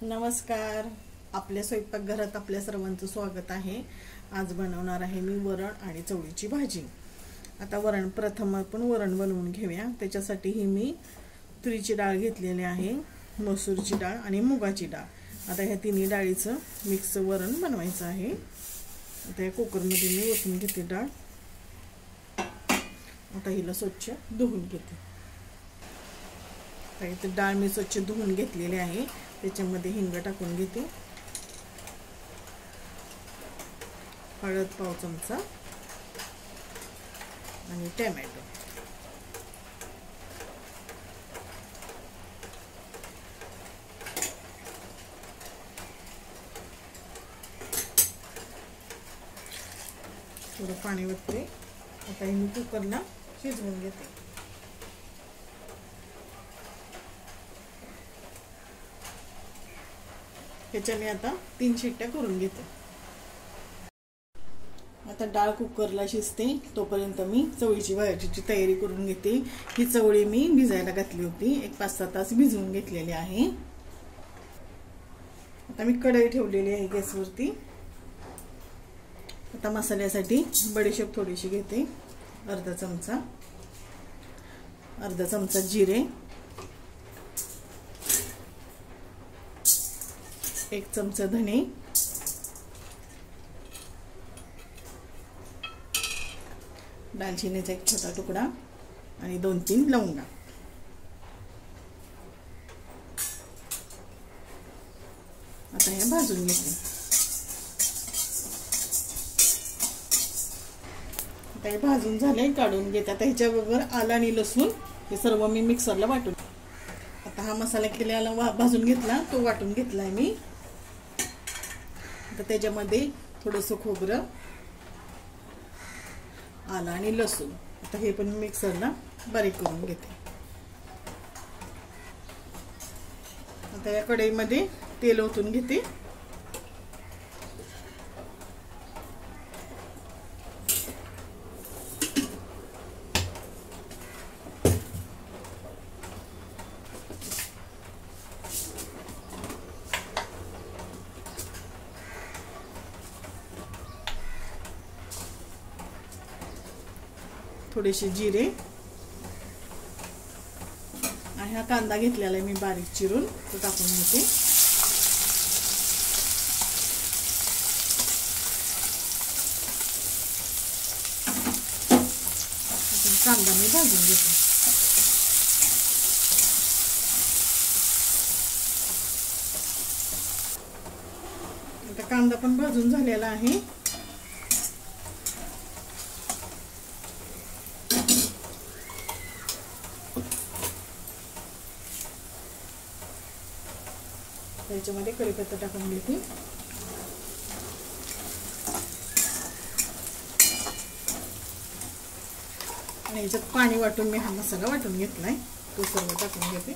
नमस्कार. आपल्या स्वयंपाकघरात आपल्या सर्वांचं स्वागत आहे. आज बनवणार आहे मी वरण आणि चवळीची भाजी. आता प्रथम आपण वरण बनवून घेऊया. त्याच्यासाठी ही मी तुरीची डाळ घेतलेली आहे, मसूरची डाळ आणि मुगाची डाळ. आता ह्या तिन्ही डाळीचं मिक्स वरण बनवायचं आहे. आता या कुकरमध्ये मी ओतून घेते डाळ. आता हिला स्वच्छ धुवून घेते. तर डाळ मी स्वच्छ धुवून घेतलेली आहे. त्याच्यामध्ये हिंग टाकून घेते, हळद पाव चमचा आणि टोमॅटो. थोडं पाणी ओतते. आता हे मी कुकरला शिजवून घेते. ह्याच्या मी आता 3 शिट्ट्या करून घेते. आता डाळ कुकरला शिजते तोपर्यंत मी चवळीची भाजीची तयारी करून घेते. ही चवळी मी भिजायला घातली होती, एक 5-6 तास भिजवून घेतलेली आहे. आता मी कढई ठेवलेली आहे गॅसवरती. आता मसाल्यासाठी बडीशेप थोडीशी घेते, अर्धा चमचा जिरे, 1 चमचा धने, दालचिनीचा 1 छोटा तुकडा आणि 2-3 लवंगा. आता हे भाजून घेते. आता हे भाजून झाले, काढून घेते. आता ह्याच्याबरोबर आलं आणि लसूण हे सर्व मी मिक्सरला वाटून. आता हा मसाला केलेला भाजून घेतला, तो वाटून घेतलाय मी. आता त्याच्यामध्ये थोडंसं खोबरं, आलं आणि लसूण, आता हे पण मिक्सरला बारीक करून घेते. आता या कढईमध्ये तेल ओतून घेते. थोडेसे जिरे आणि हा कांदा घेतलेला आहे मी बारीक चिरून, तो टाकून घेते. कांदा मी भाजून घेते. आता कांदा पण भाजून झालेला आहे. त्याच्यामध्ये कढीपत्ता टाकून घेते. आणि याच्यात पाणी वाटून मी हा मसाला वाटून घेतलाय, तो सर्व टाकून घेते.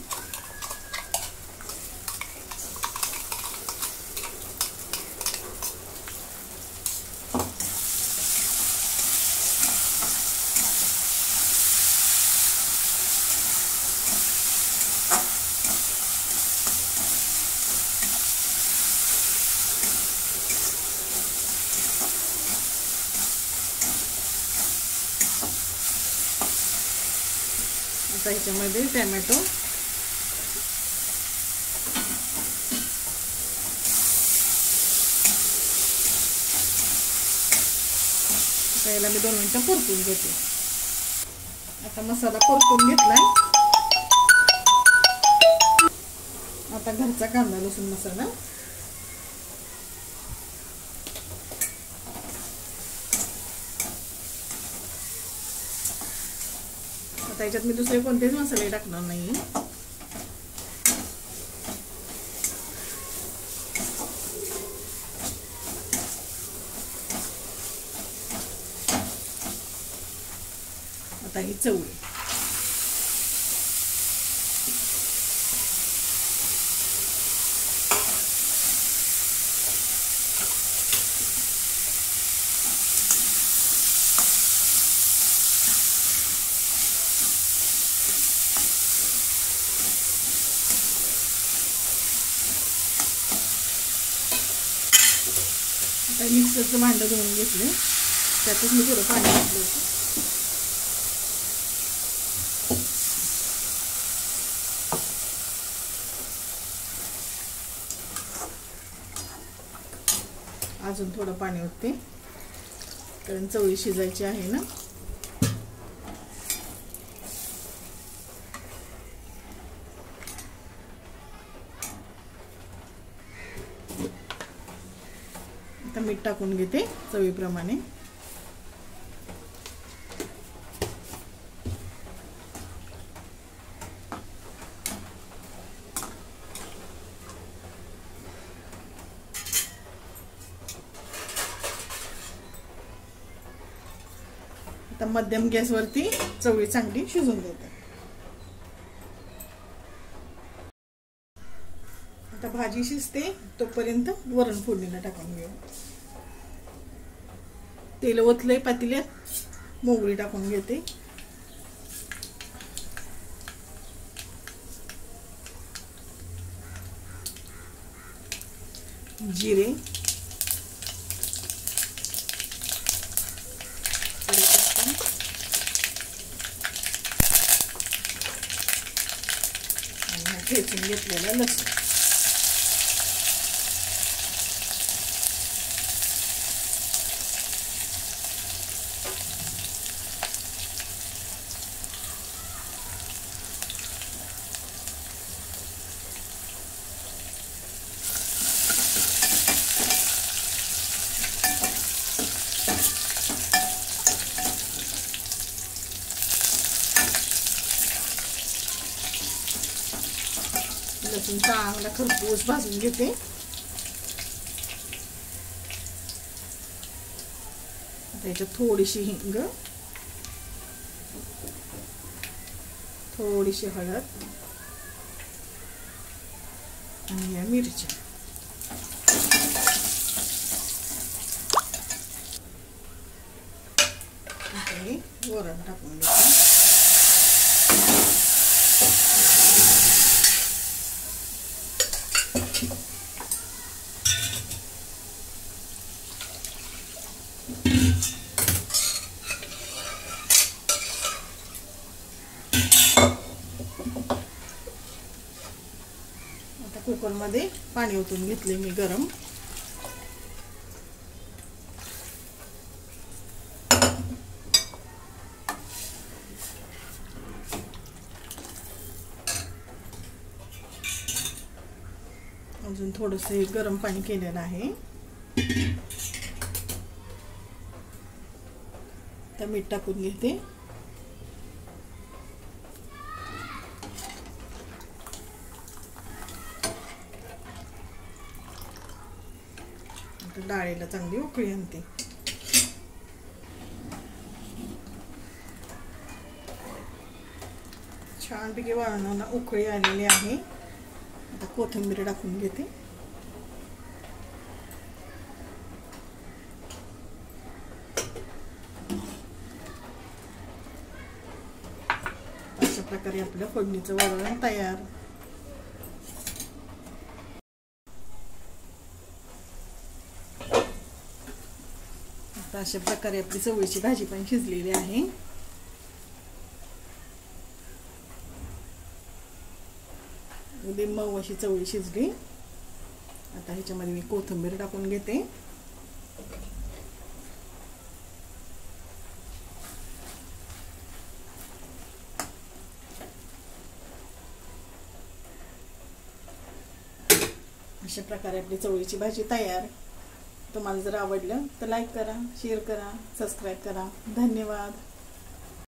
आता ह्याच्यामध्ये टोमॅटो, याला मी 2 मिनिटं परतून घेते. आता मसाला परतून घेतलाय. आता घरचा कांदा लसूण मसाला, याच्यात मी दुसरे कोणतेच मसाले टाकणार नाही. आता ही चवळी, मिक्सरचं भांडं धुवून घेतलं, त्यातच मी थोडं पाणी घातलं होतं. अजून थोडं पाणी ओतते, कारण चवळी शिजायची आहे ना. आता मीठ टाकून घेते चवीप्रमाणे. आता मध्यम गॅसवरती चवळी चांगली शिजून देते. आता भाजी शिजते तोपर्यंत वरण फोडणीला टाकून घेऊ. तेल ओतलंय पातेल्यात, मोहरी टाकून घेते. जिरे, आणि ठेचून घेतलेला लसूण. लसूण चांगला खरपूस भाजून घेते. त्याच्यात थोडीशी हिंग, थोडीशी हळद आणि या मिरच्या. वरण टाकून घेते. आता कुकरमध्ये पाणी ओतून घेतले मी गरम. अजून थोडंसं गरम पाणी केलेलं आहे. तर मीठ टाकून घेते. आता डाळीला चांगली उकळी आणते. छानपैकी वरणाला उकळी आलेली आहे. आता कोथिंबीर टाकून घेते. अशा प्रकारे आपलं फोडणीचं वरण तयार. आता अशा प्रकारे आपली चवळीची भाजी पण शिजलेली आहे. अगदी मऊ अशी चवळी शिजली. आता ह्याच्यामध्ये मी कोथिंबीर टाकून घेते. अशा प्रकारे आपली चवळीची भाजी तयार. तुम्हाला जर आवडलं तर लाईक करा, शेअर करा, सबस्क्राईब करा. धन्यवाद.